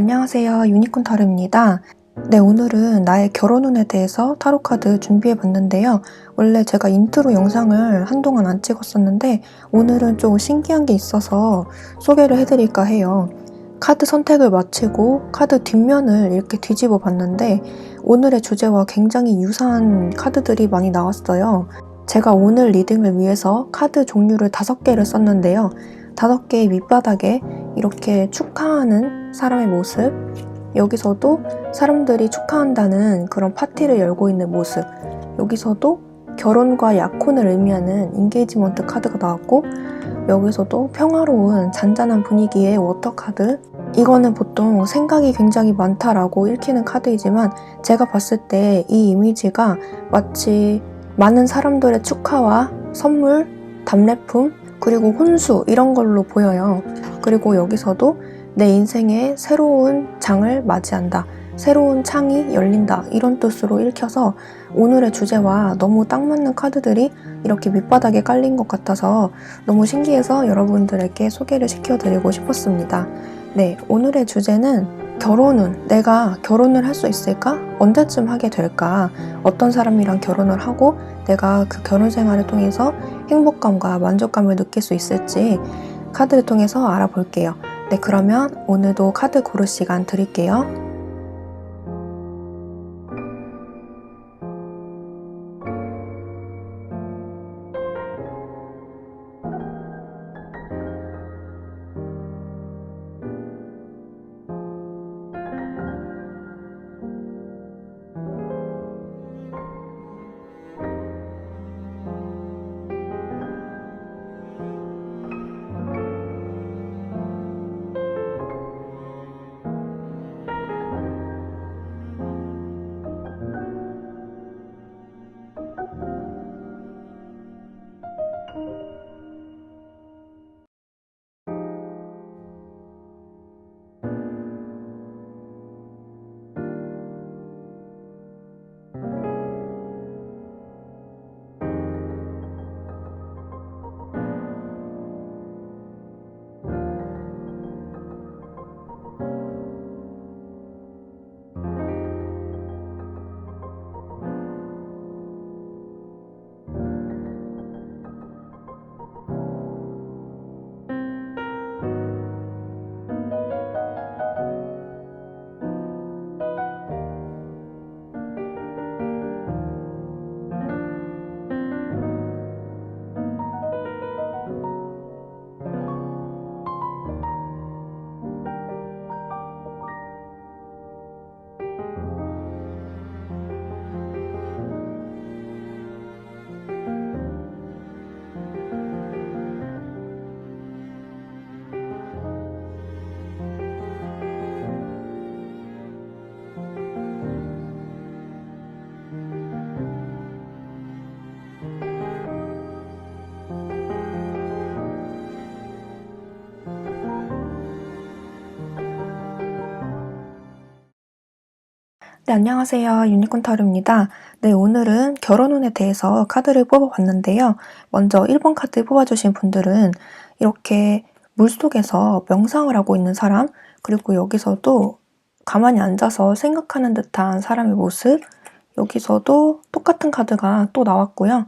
안녕하세요. 유니콘 타로입니다. 오늘은 나의 결혼운에 대해서 타로 카드 준비해 봤는데요. 원래 제가 인트로 영상을 한동안 안 찍었었는데 오늘은 좀 신기한 게 있어서 소개를 해드릴까 해요. 카드 선택을 마치고 카드 뒷면을 이렇게 뒤집어 봤는데 오늘의 주제와 굉장히 유사한 카드들이 많이 나왔어요. 제가 오늘 리딩을 위해서 카드 종류를 5개를 썼는데요. 5개의 밑바닥에 이렇게 축하하는 사람의 모습, 여기서도 사람들이 축하한다는 그런 파티를 열고 있는 모습, 여기서도 결혼과 약혼을 의미하는 인게이지먼트 카드가 나왔고, 여기서도 평화로운 잔잔한 분위기의 워터 카드. 이거는 보통 생각이 굉장히 많다라고 읽히는 카드이지만 제가 봤을 때 이 이미지가 마치 많은 사람들의 축하와 선물, 답례품, 그리고 혼수 이런 걸로 보여요. 그리고 여기서도 내 인생에 새로운 장을 맞이한다, 새로운 창이 열린다 이런 뜻으로 읽혀서 오늘의 주제와 너무 딱 맞는 카드들이 이렇게 밑바닥에 깔린 것 같아서 너무 신기해서 여러분들에게 소개를 시켜드리고 싶었습니다. 오늘의 주제는 결혼운, 내가 결혼을 할 수 있을까? 언제쯤 하게 될까? 어떤 사람이랑 결혼을 하고 내가 그 결혼 생활을 통해서 행복감과 만족감을 느낄 수 있을지 카드를 통해서 알아볼게요. 그러면 오늘도 카드 고를 시간 드릴게요. 안녕하세요. 유니콘 타로입니다. 오늘은 결혼운에 대해서 카드를 뽑아봤는데요. 먼저 1번 카드 뽑아주신 분들은 이렇게 물속에서 명상을 하고 있는 사람, 그리고 여기서도 가만히 앉아서 생각하는 듯한 사람의 모습, 여기서도 똑같은 카드가 또 나왔고요.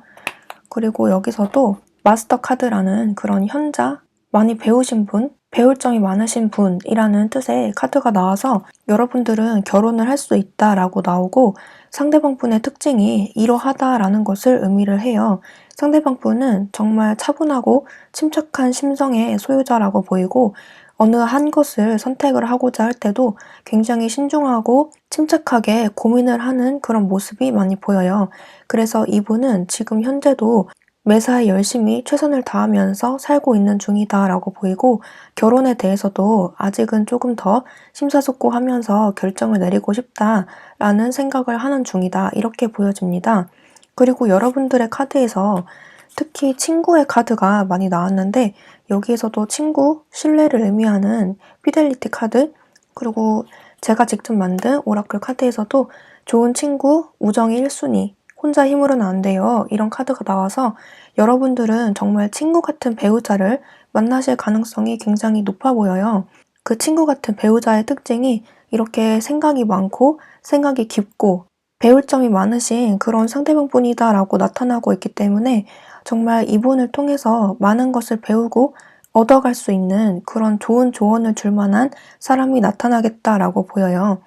그리고 여기서도 마스터 카드라는 그런 현자, 많이 배우신 분, 배울 점이 많으신 분이라는 뜻의 카드가 나와서 여러분들은 결혼을 할 수 있다라고 나오고 상대방 분의 특징이 이러하다라는 것을 의미를 해요. 상대방 분은 정말 차분하고 침착한 심성의 소유자라고 보이고 어느 한 것을 선택을 하고자 할 때도 굉장히 신중하고 침착하게 고민을 하는 그런 모습이 많이 보여요. 그래서 이분은 지금 현재도 매사에 열심히 최선을 다하면서 살고 있는 중이다라고 보이고 결혼에 대해서도 아직은 조금 더 심사숙고하면서 결정을 내리고 싶다라는 생각을 하는 중이다 이렇게 보여집니다. 그리고 여러분들의 카드에서 특히 친구의 카드가 많이 나왔는데 여기에서도 친구, 신뢰를 의미하는 피델리티 카드, 그리고 제가 직접 만든 오라클 카드에서도 좋은 친구, 우정의 1순위, 혼자 힘으로는 안 돼요 이런 카드가 나와서 여러분들은 정말 친구 같은 배우자를 만나실 가능성이 굉장히 높아 보여요. 그 친구 같은 배우자의 특징이 이렇게 생각이 많고 생각이 깊고 배울 점이 많으신 그런 상대방뿐이다라고 나타나고 있기 때문에 정말 이분을 통해서 많은 것을 배우고 얻어갈 수 있는 그런 좋은 조언을 줄 만한 사람이 나타나겠다라고 보여요.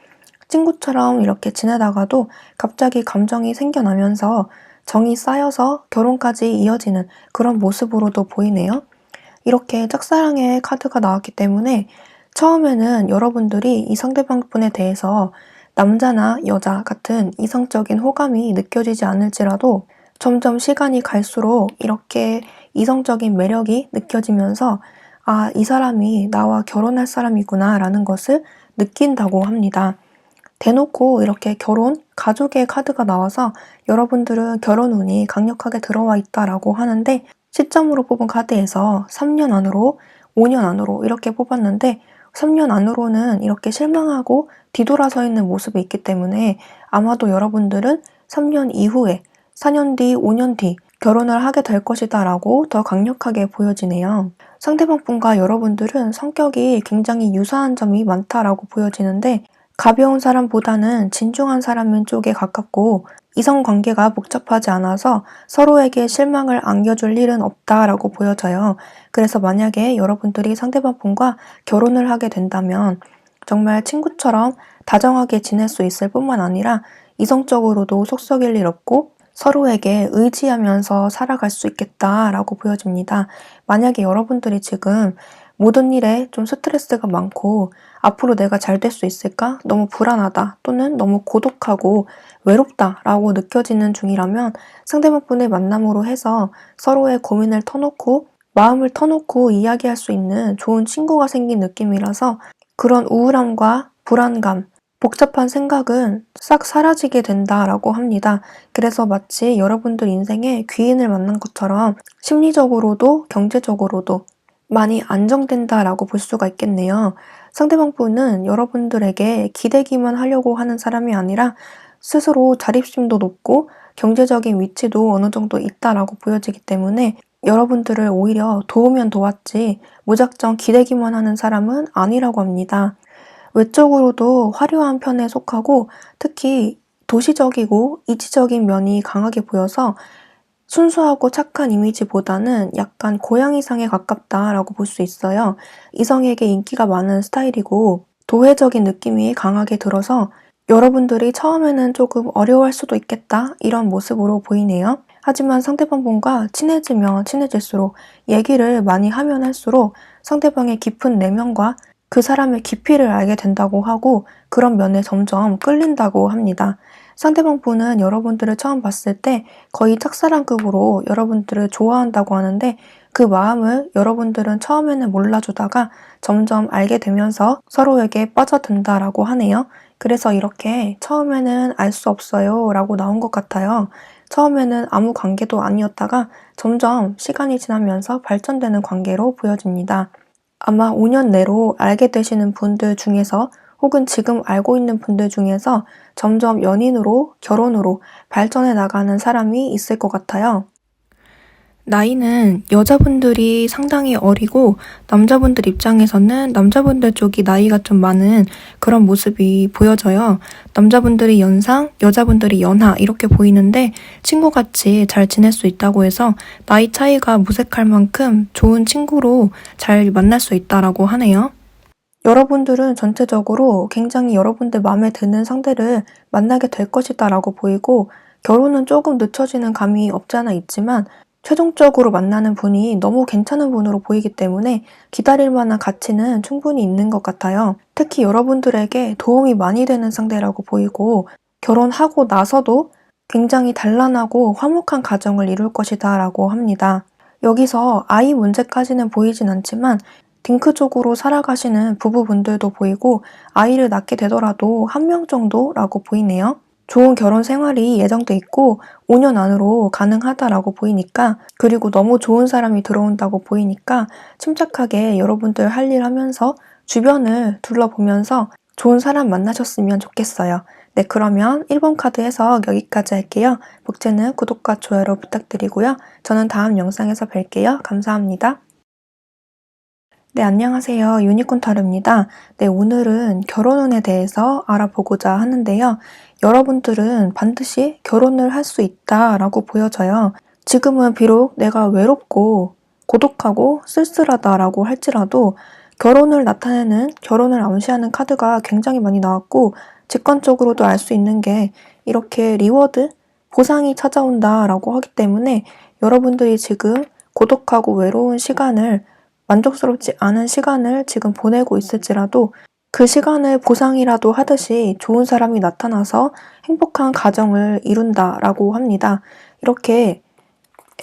친구처럼 이렇게 지내다가도 갑자기 감정이 생겨나면서 정이 쌓여서 결혼까지 이어지는 그런 모습으로도 보이네요. 이렇게 짝사랑의 카드가 나왔기 때문에 처음에는 여러분들이 이 상대방분에 대해서 남자나 여자 같은 이성적인 호감이 느껴지지 않을지라도 점점 시간이 갈수록 이렇게 이성적인 매력이 느껴지면서 아, 이 사람이 나와 결혼할 사람이구나 라는 것을 느낀다고 합니다. 대놓고 이렇게 결혼, 가족의 카드가 나와서 여러분들은 결혼 운이 강력하게 들어와 있다라고 하는데 시점으로 뽑은 카드에서 3년 안으로, 5년 안으로 이렇게 뽑았는데 3년 안으로는 이렇게 실망하고 뒤돌아서 있는 모습이 있기 때문에 아마도 여러분들은 3년 이후에 4년 뒤, 5년 뒤 결혼을 하게 될 것이다 라고 더 강력하게 보여지네요. 상대방 분과 여러분들은 성격이 굉장히 유사한 점이 많다라고 보여지는데 가벼운 사람보다는 진중한 사람인 쪽에 가깝고 이성관계가 복잡하지 않아서 서로에게 실망을 안겨줄 일은 없다라고 보여져요. 그래서 만약에 여러분들이 상대방 분과 결혼을 하게 된다면 정말 친구처럼 다정하게 지낼 수 있을 뿐만 아니라 이성적으로도 속 썩일 일 없고 서로에게 의지하면서 살아갈 수 있겠다라고 보여집니다. 만약에 여러분들이 지금 모든 일에 좀 스트레스가 많고 앞으로 내가 잘 될 수 있을까? 너무 불안하다 또는 너무 고독하고 외롭다라고 느껴지는 중이라면 상대방분의 만남으로 해서 서로의 고민을 터놓고 마음을 터놓고 이야기할 수 있는 좋은 친구가 생긴 느낌이라서 그런 우울함과 불안감, 복잡한 생각은 싹 사라지게 된다라고 합니다. 그래서 마치 여러분들 인생에 귀인을 만난 것처럼 심리적으로도 경제적으로도 많이 안정된다라고 볼 수가 있겠네요. 상대방 분은 여러분들에게 기대기만 하려고 하는 사람이 아니라 스스로 자립심도 높고 경제적인 위치도 어느 정도 있다라고 보여지기 때문에 여러분들을 오히려 도우면 도왔지 무작정 기대기만 하는 사람은 아니라고 합니다. 외적으로도 화려한 편에 속하고 특히 도시적이고 이지적인 면이 강하게 보여서 순수하고 착한 이미지보다는 약간 고양이상에 가깝다라고 볼 수 있어요. 이성에게 인기가 많은 스타일이고 도회적인 느낌이 강하게 들어서 여러분들이 처음에는 조금 어려워할 수도 있겠다 이런 모습으로 보이네요. 하지만 상대방분과 친해지면 친해질수록 얘기를 많이 하면 할수록 상대방의 깊은 내면과 그 사람의 깊이를 알게 된다고 하고 그런 면에 점점 끌린다고 합니다. 상대방 분은 여러분들을 처음 봤을 때 거의 짝사랑급으로 여러분들을 좋아한다고 하는데 그 마음을 여러분들은 처음에는 몰라주다가 점점 알게 되면서 서로에게 빠져든다라고 하네요. 그래서 이렇게 처음에는 알 수 없어요 라고 나온 것 같아요. 처음에는 아무 관계도 아니었다가 점점 시간이 지나면서 발전되는 관계로 보여집니다. 아마 5년 내로 알게 되시는 분들 중에서 혹은 지금 알고 있는 분들 중에서 점점 연인으로 결혼으로 발전해 나가는 사람이 있을 것 같아요. 나이는 여자분들이 상당히 어리고 남자분들 입장에서는 남자분들 쪽이 나이가 좀 많은 그런 모습이 보여져요. 남자분들이 연상, 여자분들이 연하 이렇게 보이는데 친구같이 잘 지낼 수 있다고 해서 나이 차이가 무색할 만큼 좋은 친구로 잘 만날 수 있다라고 하네요. 여러분들은 전체적으로 굉장히 여러분들 마음에 드는 상대를 만나게 될 것이다라고 보이고 결혼은 조금 늦춰지는 감이 없지 않아 있지만 최종적으로 만나는 분이 너무 괜찮은 분으로 보이기 때문에 기다릴 만한 가치는 충분히 있는 것 같아요. 특히 여러분들에게 도움이 많이 되는 상대라고 보이고 결혼하고 나서도 굉장히 단란하고 화목한 가정을 이룰 것이다 라고 합니다. 여기서 아이 문제까지는 보이진 않지만 딩크족으로 살아가시는 부부분들도 보이고 아이를 낳게 되더라도 한 명 정도라고 보이네요. 좋은 결혼 생활이 예정돼 있고 5년 안으로 가능하다라고 보이니까 그리고 너무 좋은 사람이 들어온다고 보이니까 침착하게 여러분들 할 일 하면서 주변을 둘러보면서 좋은 사람 만나셨으면 좋겠어요. 네, 그러면 1번 카드 해석 여기까지 할게요. 복제는 구독과 좋아요로 부탁드리고요. 저는 다음 영상에서 뵐게요. 감사합니다. 네, 안녕하세요. 유니콘 타로입니다. 네, 오늘은 결혼운에 대해서 알아보고자 하는데요. 여러분들은 반드시 결혼을 할 수 있다라고 보여져요. 지금은 비록 내가 외롭고 고독하고 쓸쓸하다라고 할지라도 결혼을 나타내는, 결혼을 암시하는 카드가 굉장히 많이 나왔고, 직관적으로도 알 수 있는 게 이렇게 리워드, 보상이 찾아온다라고 하기 때문에 여러분들이 지금 고독하고 외로운 시간을 만족스럽지 않은 시간을 지금 보내고 있을지라도 그 시간을 보상이라도 하듯이 좋은 사람이 나타나서 행복한 가정을 이룬다라고 합니다. 이렇게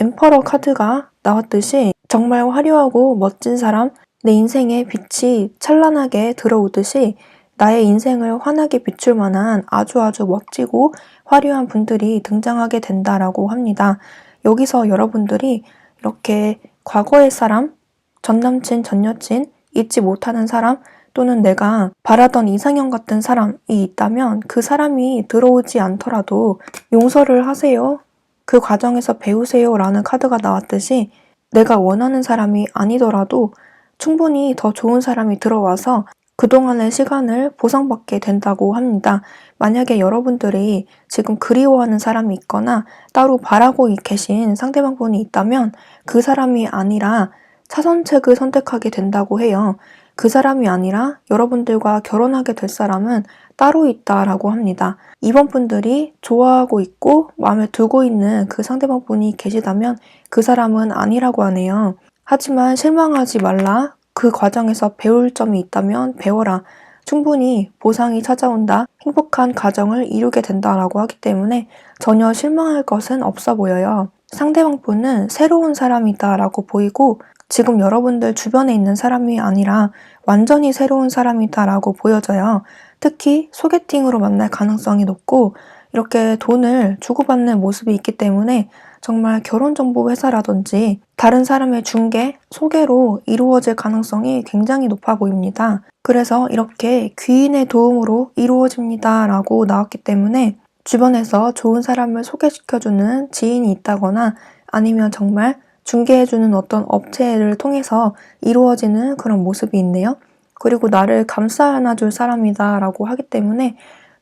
엠퍼러 카드가 나왔듯이 정말 화려하고 멋진 사람, 내 인생에 빛이 찬란하게 들어오듯이 나의 인생을 환하게 비출 만한 아주 멋지고 화려한 분들이 등장하게 된다라고 합니다. 여기서 여러분들이 이렇게 과거의 사람, 전 남친, 전 여친, 잊지 못하는 사람, 또는 내가 바라던 이상형 같은 사람이 있다면 그 사람이 들어오지 않더라도 용서를 하세요. 그 과정에서 배우세요 라는 카드가 나왔듯이 내가 원하는 사람이 아니더라도 충분히 더 좋은 사람이 들어와서 그동안의 시간을 보상받게 된다고 합니다. 만약에 여러분들이 지금 그리워하는 사람이 있거나 따로 바라고 계신 상대방분이 있다면 그 사람이 아니라 차선책을 선택하게 된다고 해요. 그 사람이 아니라 여러분들과 결혼하게 될 사람은 따로 있다라고 합니다. 이번 분들이 좋아하고 있고 마음에 두고 있는 그 상대방분이 계시다면 그 사람은 아니라고 하네요. 하지만 실망하지 말라. 그 과정에서 배울 점이 있다면 배워라. 충분히 보상이 찾아온다. 행복한 가정을 이루게 된다라고 하기 때문에 전혀 실망할 것은 없어 보여요. 상대방분은 새로운 사람이다라고 보이고 지금 여러분들 주변에 있는 사람이 아니라 완전히 새로운 사람이다라고 보여져요. 특히 소개팅으로 만날 가능성이 높고 이렇게 돈을 주고받는 모습이 있기 때문에 정말 결혼정보회사라든지 다른 사람의 중개, 소개로 이루어질 가능성이 굉장히 높아 보입니다. 그래서 이렇게 귀인의 도움으로 이루어집니다 라고 나왔기 때문에 주변에서 좋은 사람을 소개시켜주는 지인이 있다거나 아니면 정말 중개해주는 어떤 업체를 통해서 이루어지는 그런 모습이 있네요. 그리고 나를 감싸 안아줄 사람이다 라고 하기 때문에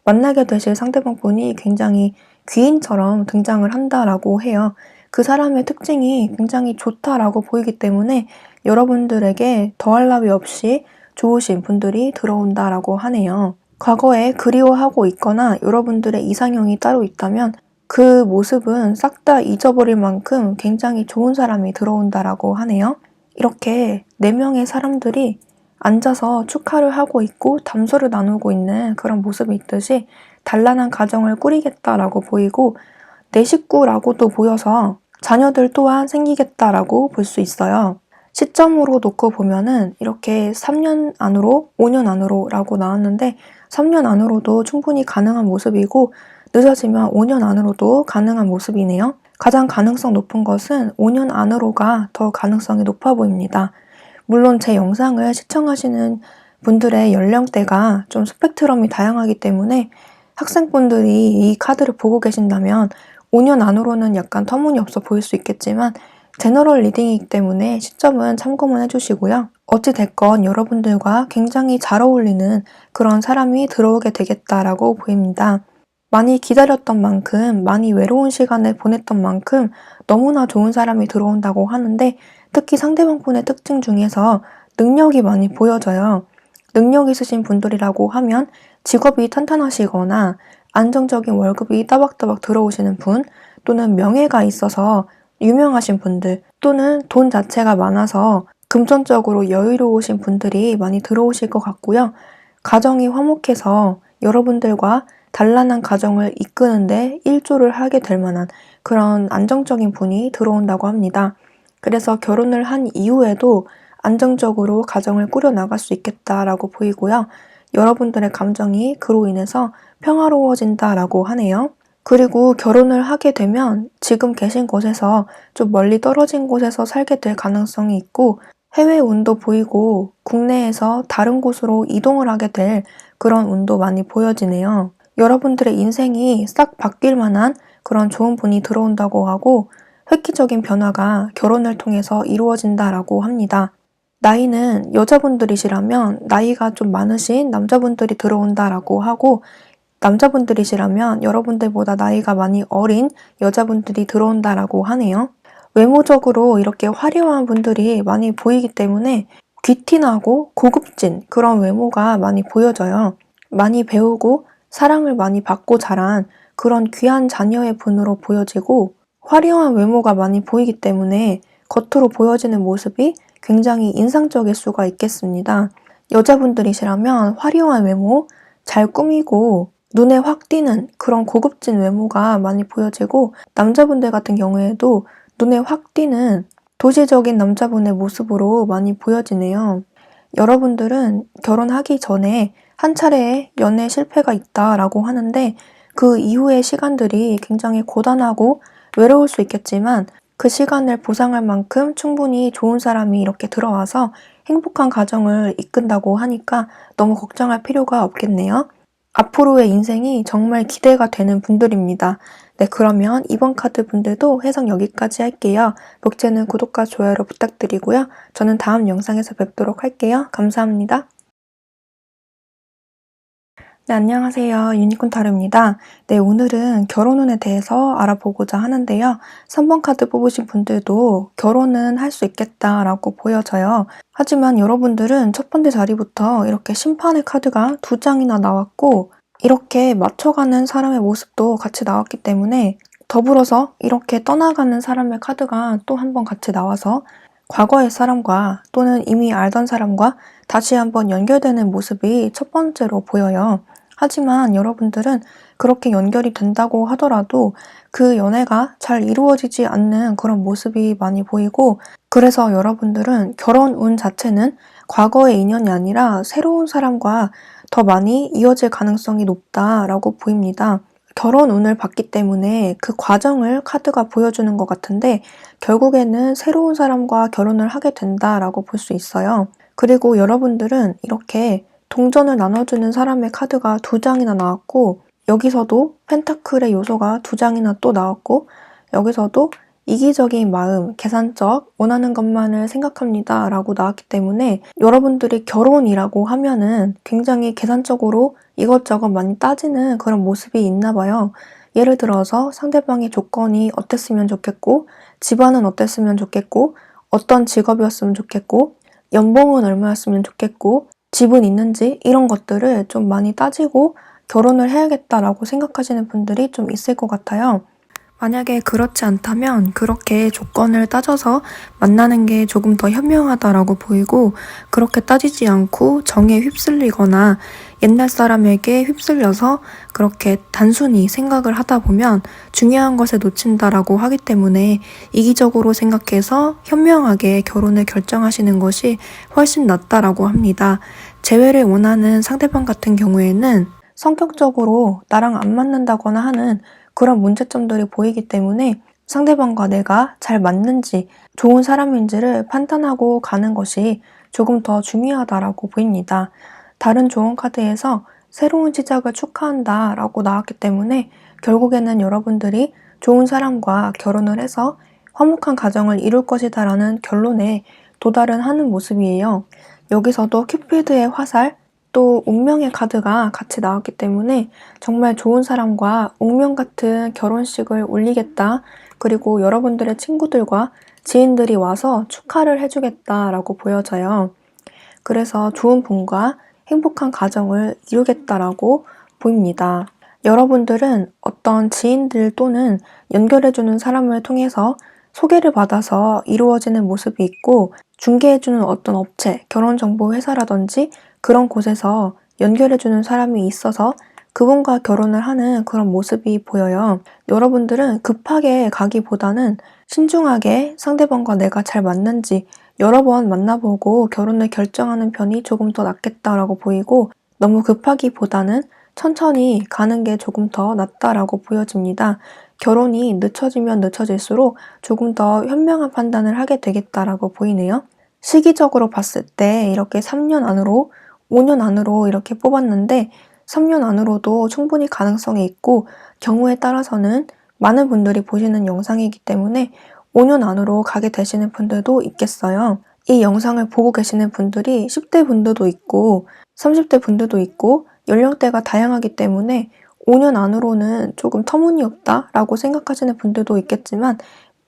만나게 되실 상대방분이 굉장히 귀인처럼 등장을 한다라고 해요. 그 사람의 특징이 굉장히 좋다라고 보이기 때문에 여러분들에게 더할 나위 없이 좋으신 분들이 들어온다라고 하네요. 과거에 그리워하고 있거나 여러분들의 이상형이 따로 있다면 그 모습은 싹 다 잊어버릴 만큼 굉장히 좋은 사람이 들어온다라고 하네요. 이렇게 4명의 사람들이 앉아서 축하를 하고 있고 담소를 나누고 있는 그런 모습이 있듯이 단란한 가정을 꾸리겠다라고 보이고 내 식구라고도 보여서 자녀들 또한 생기겠다라고 볼 수 있어요. 시점으로 놓고 보면은 이렇게 3년 안으로, 5년 안으로 라고 나왔는데 3년 안으로도 충분히 가능한 모습이고 늦어지면 5년 안으로도 가능한 모습이네요. 가장 가능성 높은 것은 5년 안으로가 더 가능성이 높아 보입니다. 물론 제 영상을 시청하시는 분들의 연령대가 좀 스펙트럼이 다양하기 때문에 학생분들이 이 카드를 보고 계신다면 5년 안으로는 약간 터무니없어 보일 수 있겠지만 제너럴 리딩이기 때문에 시점은 참고만 해주시고요. 어찌됐건 여러분들과 굉장히 잘 어울리는 그런 사람이 들어오게 되겠다라고 보입니다. 많이 기다렸던 만큼, 많이 외로운 시간을 보냈던 만큼 너무나 좋은 사람이 들어온다고 하는데 특히 상대방분의 특징 중에서 능력이 많이 보여져요. 능력 있으신 분들이라고 하면 직업이 탄탄하시거나 안정적인 월급이 따박따박 들어오시는 분, 또는 명예가 있어서 유명하신 분들, 또는 돈 자체가 많아서 금전적으로 여유로우신 분들이 많이 들어오실 것 같고요. 가정이 화목해서 여러분들과 단란한 가정을 이끄는데 일조를 하게 될 만한 그런 안정적인 분이 들어온다고 합니다. 그래서 결혼을 한 이후에도 안정적으로 가정을 꾸려나갈 수 있겠다라고 보이고요. 여러분들의 감정이 그로 인해서 평화로워진다라고 하네요. 그리고 결혼을 하게 되면 지금 계신 곳에서 좀 멀리 떨어진 곳에서 살게 될 가능성이 있고 해외 운도 보이고 국내에서 다른 곳으로 이동을 하게 될 그런 운도 많이 보여지네요. 여러분들의 인생이 싹 바뀔 만한 그런 좋은 분이 들어온다고 하고 획기적인 변화가 결혼을 통해서 이루어진다라고 합니다. 나이는 여자분들이시라면 나이가 좀 많으신 남자분들이 들어온다라고 하고, 남자분들이시라면 여러분들보다 나이가 많이 어린 여자분들이 들어온다라고 하네요. 외모적으로 이렇게 화려한 분들이 많이 보이기 때문에 귀티나고 고급진 그런 외모가 많이 보여져요. 많이 배우고 사랑을 많이 받고 자란 그런 귀한 자녀의 분으로 보여지고, 화려한 외모가 많이 보이기 때문에 겉으로 보여지는 모습이 굉장히 인상적일 수가 있겠습니다. 여자분들이시라면 화려한 외모, 잘 꾸미고 눈에 확 띄는 그런 고급진 외모가 많이 보여지고, 남자분들 같은 경우에도 눈에 확 띄는 도시적인 남자분의 모습으로 많이 보여지네요. 여러분들은 결혼하기 전에 한 차례의 연애 실패가 있다라고 하는데, 그 이후의 시간들이 굉장히 고단하고 외로울 수 있겠지만 그 시간을 보상할 만큼 충분히 좋은 사람이 이렇게 들어와서 행복한 가정을 이끈다고 하니까 너무 걱정할 필요가 없겠네요. 앞으로의 인생이 정말 기대가 되는 분들입니다. 네, 그러면 이번 카드 분들도 해석 여기까지 할게요. 목재는 구독과 좋아요로 부탁드리고요. 저는 다음 영상에서 뵙도록 할게요. 감사합니다. 네, 안녕하세요. 유니콘 타로입니다. 네, 오늘은 결혼운에 대해서 알아보고자 하는데요. 3번 카드 뽑으신 분들도 결혼은 할 수 있겠다라고 보여져요. 하지만 여러분들은 첫 번째 자리부터 이렇게 심판의 카드가 2장이나 나왔고, 이렇게 맞춰가는 사람의 모습도 같이 나왔기 때문에, 더불어서 이렇게 떠나가는 사람의 카드가 또 한 번 같이 나와서 과거의 사람과 또는 이미 알던 사람과 다시 한번 연결되는 모습이 첫 번째로 보여요. 하지만 여러분들은 그렇게 연결이 된다고 하더라도 그 연애가 잘 이루어지지 않는 그런 모습이 많이 보이고, 그래서 여러분들은 결혼 운 자체는 과거의 인연이 아니라 새로운 사람과 더 많이 이어질 가능성이 높다라고 보입니다. 결혼 운을 봤기 때문에 그 과정을 카드가 보여주는 것 같은데, 결국에는 새로운 사람과 결혼을 하게 된다라고 볼 수 있어요. 그리고 여러분들은 이렇게 동전을 나눠주는 사람의 카드가 2장이나 나왔고, 여기서도 펜타클의 요소가 2장이나 또 나왔고, 여기서도 이기적인 마음, 계산적, 원하는 것만을 생각합니다 라고 나왔기 때문에, 여러분들이 결혼이라고 하면은 굉장히 계산적으로 이것저것 많이 따지는 그런 모습이 있나 봐요. 예를 들어서 상대방의 조건이 어땠으면 좋겠고, 집안은 어땠으면 좋겠고, 어떤 직업이었으면 좋겠고, 연봉은 얼마였으면 좋겠고, 집은 있는지 이런 것들을 좀 많이 따지고 결혼을 해야겠다라고 생각하시는 분들이 좀 있을 것 같아요. 만약에 그렇지 않다면 그렇게 조건을 따져서 만나는 게 조금 더 현명하다라고 보이고, 그렇게 따지지 않고 정에 휩쓸리거나 옛날 사람에게 휩쓸려서 그렇게 단순히 생각을 하다 보면 중요한 것을 놓친다라고 하기 때문에, 이기적으로 생각해서 현명하게 결혼을 결정하시는 것이 훨씬 낫다라고 합니다. 재회를 원하는 상대방 같은 경우에는 성격적으로 나랑 안 맞는다거나 하는 그런 문제점들이 보이기 때문에 상대방과 내가 잘 맞는지, 좋은 사람인지를 판단하고 가는 것이 조금 더 중요하다라고 보입니다. 다른 조언 카드에서 새로운 시작을 축하한다 라고 나왔기 때문에 결국에는 여러분들이 좋은 사람과 결혼을 해서 화목한 가정을 이룰 것이다 라는 결론에 도달은 하는 모습이에요. 여기서도 큐피드의 화살, 또 운명의 카드가 같이 나왔기 때문에 정말 좋은 사람과 운명 같은 결혼식을 올리겠다, 그리고 여러분들의 친구들과 지인들이 와서 축하를 해주겠다라고 보여져요. 그래서 좋은 분과 행복한 가정을 이루겠다라고 보입니다. 여러분들은 어떤 지인들 또는 연결해주는 사람을 통해서 소개를 받아서 이루어지는 모습이 있고, 중개해주는 어떤 업체, 결혼정보회사라든지 그런 곳에서 연결해주는 사람이 있어서 그분과 결혼을 하는 그런 모습이 보여요. 여러분들은 급하게 가기보다는 신중하게 상대방과 내가 잘 맞는지 여러 번 만나보고 결혼을 결정하는 편이 조금 더 낫겠다라고 보이고, 너무 급하기보다는 천천히 가는 게 조금 더 낫다라고 보여집니다. 결혼이 늦춰지면 늦춰질수록 조금 더 현명한 판단을 하게 되겠다라고 보이네요. 시기적으로 봤을 때 이렇게 3년 안으로, 5년 안으로 이렇게 뽑았는데, 3년 안으로도 충분히 가능성이 있고, 경우에 따라서는 많은 분들이 보시는 영상이기 때문에 5년 안으로 가게 되시는 분들도 있겠어요. 이 영상을 보고 계시는 분들이 10대 분들도 있고 30대 분들도 있고 연령대가 다양하기 때문에 5년 안으로는 조금 터무니없다라고 생각하시는 분들도 있겠지만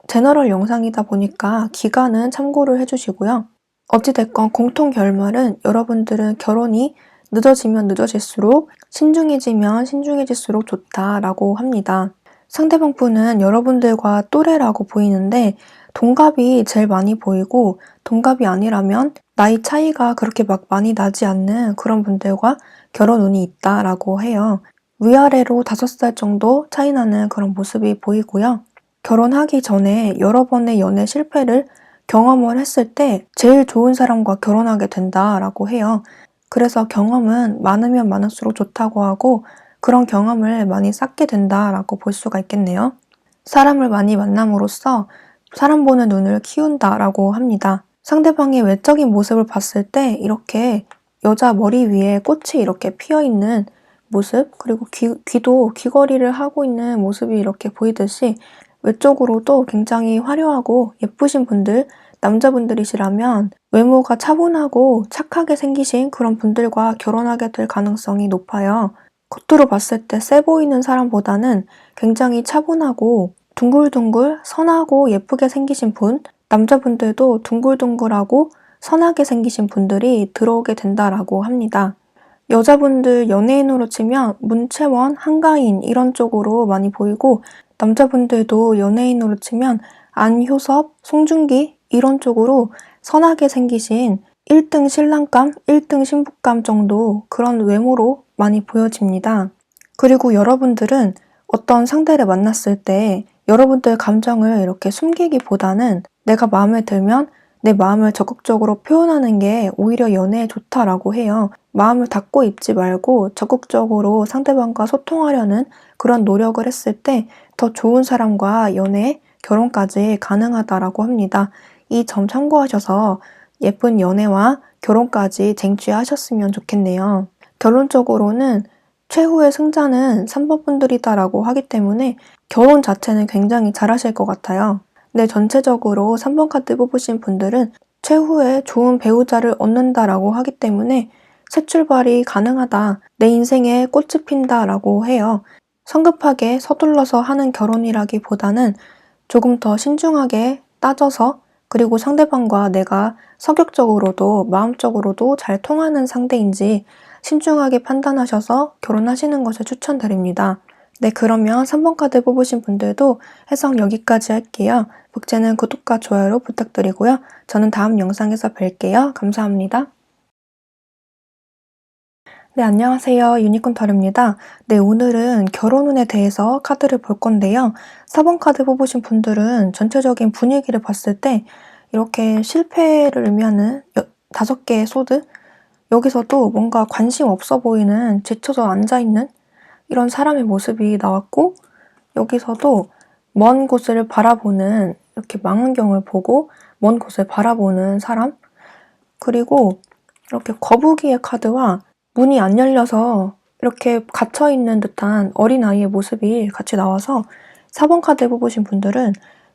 제너럴 영상이다 보니까 기간은 참고를 해주시고요. 어찌됐건 공통 결말은 여러분들은 결혼이 늦어지면 늦어질수록 신중해지면 신중해질수록 좋다라고 합니다. 상대방 분은 여러분들과 또래라고 보이는데 동갑이 제일 많이 보이고 동갑이 아니라면 나이 차이가 그렇게 막 많이 나지 않는 그런 분들과 결혼 운이 있다라고 해요. 위아래로 5살 정도 차이 나는 그런 모습이 보이고요. 결혼하기 전에 여러 번의 연애 실패를 경험을 했을 때 제일 좋은 사람과 결혼하게 된다라고 해요. 그래서 경험은 많으면 많을수록 좋다고 하고 그런 경험을 많이 쌓게 된다라고 볼 수가 있겠네요. 사람을 많이 만남으로써 사람 보는 눈을 키운다라고 합니다. 상대방의 외적인 모습을 봤을 때 이렇게 여자 머리 위에 꽃이 이렇게 피어있는 모습, 그리고 귀도 귀걸이를 하고 있는 모습이 이렇게 보이듯이 외적으로도 굉장히 화려하고 예쁘신 분들, 남자분들이시라면 외모가 차분하고 착하게 생기신 그런 분들과 결혼하게 될 가능성이 높아요. 겉으로 봤을 때 세 보이는 사람보다는 굉장히 차분하고 둥글둥글 선하고 예쁘게 생기신 분, 남자분들도 둥글둥글하고 선하게 생기신 분들이 들어오게 된다라고 합니다. 여자분들 연예인으로 치면 문채원, 한가인 이런 쪽으로 많이 보이고 남자분들도 연예인으로 치면 안효섭, 송중기 이런 쪽으로 선하게 생기신 1등 신랑감, 1등 신부감 정도 그런 외모로 많이 보여집니다. 그리고 여러분들은 어떤 상대를 만났을 때 여러분들의 감정을 이렇게 숨기기보다는 내가 마음에 들면 내 마음을 적극적으로 표현하는 게 오히려 연애에 좋다라고 해요. 마음을 닫고 있지 말고 적극적으로 상대방과 소통하려는 그런 노력을 했을 때 더 좋은 사람과 연애, 결혼까지 가능하다라고 합니다. 이 점 참고하셔서 예쁜 연애와 결혼까지 쟁취하셨으면 좋겠네요. 결론적으로는 최후의 승자는 3번 분들이다라고 하기 때문에 결혼 자체는 굉장히 잘하실 것 같아요. 네, 전체적으로 3번 카드 뽑으신 분들은 최후에 좋은 배우자를 얻는다라고 하기 때문에 새 출발이 가능하다, 내 인생에 꽃이 핀다라고 해요. 성급하게 서둘러서 하는 결혼이라기보다는 조금 더 신중하게 따져서 그리고 상대방과 내가 성격적으로도 마음적으로도 잘 통하는 상대인지 신중하게 판단하셔서 결혼하시는 것을 추천드립니다. 네, 그러면 3번 카드 뽑으신 분들도 해석 여기까지 할게요. 복제는 구독과 좋아요로 부탁드리고요. 저는 다음 영상에서 뵐게요. 감사합니다. 네, 안녕하세요. 유니콘 타로입니다. 네, 오늘은 결혼운에 대해서 카드를 볼 건데요. 4번 카드 뽑으신 분들은 전체적인 분위기를 봤을 때 이렇게 실패를 의미하는 5개의 소드? 여기서도 뭔가 관심 없어 보이는 지쳐서 앉아있는 이런 사람의 모습이 나왔고 여기서도 먼 곳을 바라보는 이렇게 망원경을 보고 먼 곳을 바라보는 사람 그리고 이렇게 거북이의 카드와 문이 안 열려서 이렇게 갇혀있는 듯한 어린아이의 모습이 같이 나와서 4번 카드 뽑으신 분들은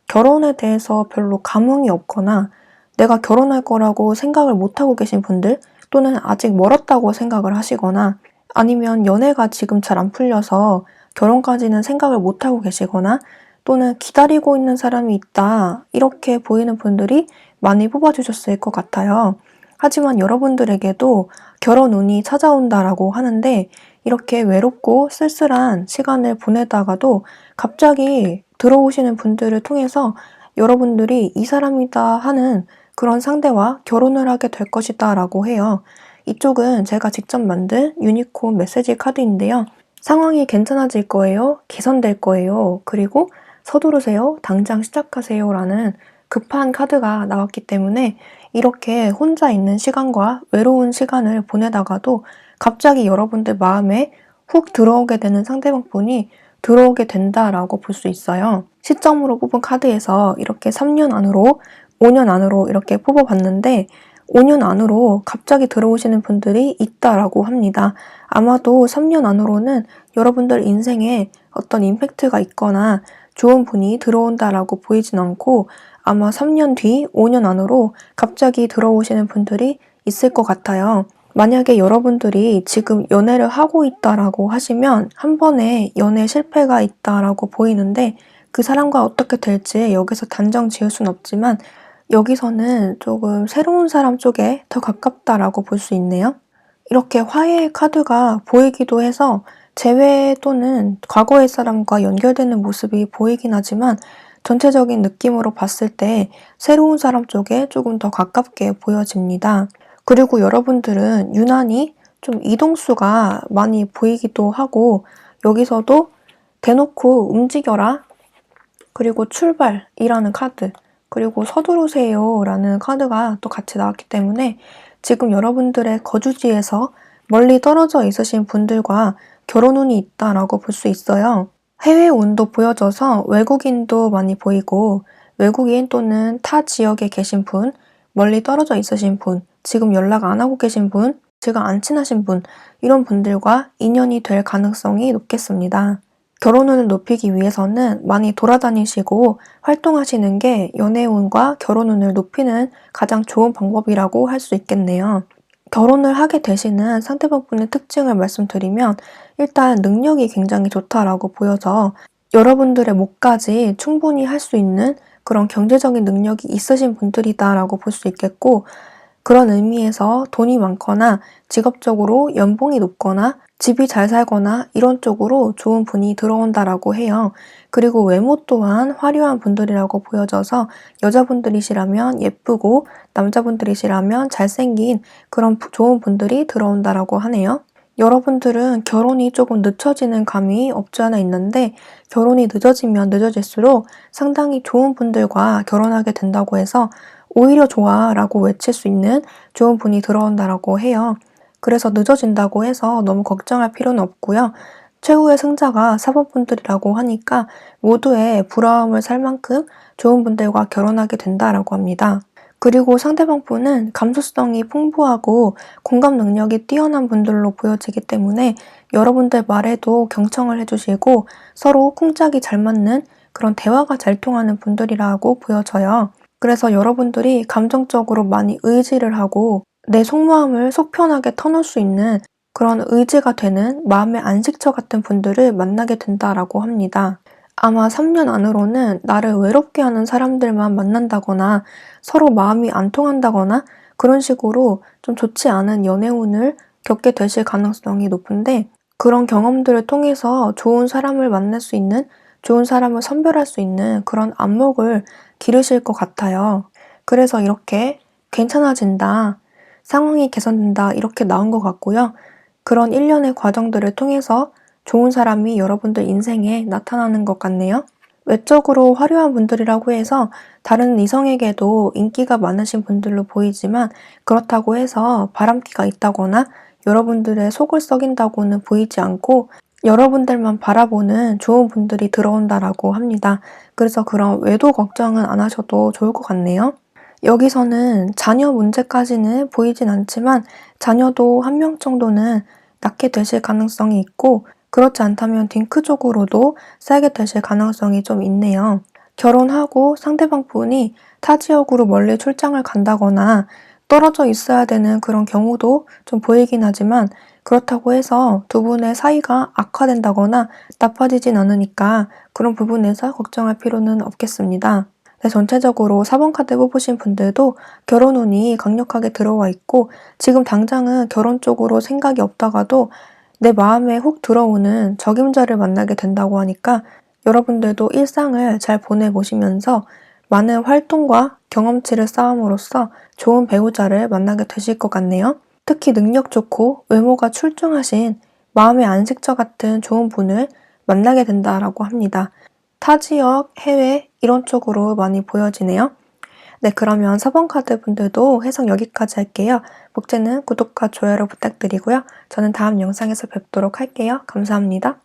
결혼에 대해서 별로 감흥이 없거나 내가 결혼할 거라고 생각을 못하고 계신 분들 또는 아직 멀었다고 생각을 하시거나 아니면 연애가 지금 잘 안 풀려서 결혼까지는 생각을 못하고 계시거나 또는 기다리고 있는 사람이 있다 이렇게 보이는 분들이 많이 뽑아주셨을 것 같아요. 하지만 여러분들에게도 결혼 운이 찾아온다라고 하는데 이렇게 외롭고 쓸쓸한 시간을 보내다가도 갑자기 들어오시는 분들을 통해서 여러분들이 이 사람이다 하는 그런 상대와 결혼을 하게 될 것이다 라고 해요. 이쪽은 제가 직접 만든 유니콘 메시지 카드인데요. 상황이 괜찮아질 거예요. 개선될 거예요. 그리고 서두르세요. 당장 시작하세요. 라는 급한 카드가 나왔기 때문에 이렇게 혼자 있는 시간과 외로운 시간을 보내다가도 갑자기 여러분들 마음에 훅 들어오게 되는 상대방 분이 들어오게 된다라고 볼 수 있어요. 시점으로 뽑은 카드에서 이렇게 3년 안으로, 5년 안으로 이렇게 뽑아봤는데 5년 안으로 갑자기 들어오시는 분들이 있다라고 합니다. 아마도 3년 안으로는 여러분들 인생에 어떤 임팩트가 있거나 좋은 분이 들어온다라고 보이진 않고 아마 3년 뒤, 5년 안으로 갑자기 들어오시는 분들이 있을 것 같아요. 만약에 여러분들이 지금 연애를 하고 있다라고 하시면 한 번에 연애 실패가 있다라고 보이는데 그 사람과 어떻게 될지 여기서 단정 지을 순 없지만 여기서는 조금 새로운 사람 쪽에 더 가깝다라고 볼 수 있네요. 이렇게 화해의 카드가 보이기도 해서 재회 또는 과거의 사람과 연결되는 모습이 보이긴 하지만 전체적인 느낌으로 봤을 때 새로운 사람 쪽에 조금 더 가깝게 보여집니다. 그리고 여러분들은 유난히 좀 이동수가 많이 보이기도 하고 여기서도 대놓고 움직여라 그리고 출발이라는 카드 그리고 서두르세요 라는 카드가 또 같이 나왔기 때문에 지금 여러분들의 거주지에서 멀리 떨어져 있으신 분들과 결혼운이 있다라고 볼 수 있어요. 해외 운도 보여져서 외국인도 많이 보이고 외국인 또는 타 지역에 계신 분, 멀리 떨어져 있으신 분, 지금 연락 안 하고 계신 분, 지금 안 친하신 분 이런 분들과 인연이 될 가능성이 높겠습니다. 결혼운을 높이기 위해서는 많이 돌아다니시고 활동하시는 게 연애운과 결혼운을 높이는 가장 좋은 방법이라고 할 수 있겠네요. 결혼을 하게 되시는 상대방분의 특징을 말씀드리면 일단 능력이 굉장히 좋다라고 보여서 여러분들의 몫까지 충분히 할 수 있는 그런 경제적인 능력이 있으신 분들이다라고 볼 수 있겠고 그런 의미에서 돈이 많거나 직업적으로 연봉이 높거나 집이 잘 살거나 이런 쪽으로 좋은 분이 들어온다라고 해요. 그리고 외모 또한 화려한 분들이라고 보여져서 여자분들이시라면 예쁘고 남자분들이시라면 잘생긴 그런 좋은 분들이 들어온다라고 하네요. 여러분들은 결혼이 조금 늦춰지는 감이 없지 않아 있는데 결혼이 늦어지면 늦어질수록 상당히 좋은 분들과 결혼하게 된다고 해서 오히려 좋아 라고 외칠 수 있는 좋은 분이 들어온다라고 해요. 그래서 늦어진다고 해서 너무 걱정할 필요는 없고요. 최후의 승자가 사법분들이라고 하니까 모두의 부러움을 살 만큼 좋은 분들과 결혼하게 된다라고 합니다. 그리고 상대방 분은 감수성이 풍부하고 공감 능력이 뛰어난 분들로 보여지기 때문에 여러분들 말에도 경청을 해주시고 서로 쿵짝이 잘 맞는 그런 대화가 잘 통하는 분들이라고 보여져요. 그래서 여러분들이 감정적으로 많이 의지를 하고 내 속마음을 속 편하게 터놓을 수 있는 그런 의지가 되는 마음의 안식처 같은 분들을 만나게 된다라고 합니다. 아마 3년 안으로는 나를 외롭게 하는 사람들만 만난다거나 서로 마음이 안 통한다거나 그런 식으로 좀 좋지 않은 연애운을 겪게 되실 가능성이 높은데 그런 경험들을 통해서 좋은 사람을 만날 수 있는 좋은 사람을 선별할 수 있는 그런 안목을 기르실 것 같아요. 그래서 이렇게 괜찮아진다, 상황이 개선된다 이렇게 나온 것 같고요. 그런 일련의 과정들을 통해서 좋은 사람이 여러분들 인생에 나타나는 것 같네요. 외적으로 화려한 분들이라고 해서 다른 이성에게도 인기가 많으신 분들로 보이지만 그렇다고 해서 바람기가 있다거나 여러분들의 속을 썩인다고는 보이지 않고 여러분들만 바라보는 좋은 분들이 들어온다라고 합니다. 그래서 그런 외도 걱정은 안 하셔도 좋을 것 같네요. 여기서는 자녀 문제까지는 보이진 않지만 자녀도 한 명 정도는 낳게 되실 가능성이 있고 그렇지 않다면 딩크 쪽으로도 살게 되실 가능성이 좀 있네요. 결혼하고 상대방 분이 타 지역으로 멀리 출장을 간다거나 떨어져 있어야 되는 그런 경우도 좀 보이긴 하지만 그렇다고 해서 두 분의 사이가 악화된다거나 나빠지진 않으니까 그런 부분에서 걱정할 필요는 없겠습니다. 네, 전체적으로 4번 카드 뽑으신 분들도 결혼운이 강력하게 들어와 있고 지금 당장은 결혼 쪽으로 생각이 없다가도 내 마음에 훅 들어오는 적임자를 만나게 된다고 하니까 여러분들도 일상을 잘 보내보시면서 많은 활동과 경험치를 쌓음으로써 좋은 배우자를 만나게 되실 것 같네요. 특히 능력 좋고 외모가 출중하신 마음의 안식처 같은 좋은 분을 만나게 된다라고 합니다. 타 지역, 해외 이런 쪽으로 많이 보여지네요. 네, 그러면 4번 카드 분들도 해석 여기까지 할게요. 목재는 구독과 좋아요를 부탁드리고요. 저는 다음 영상에서 뵙도록 할게요. 감사합니다.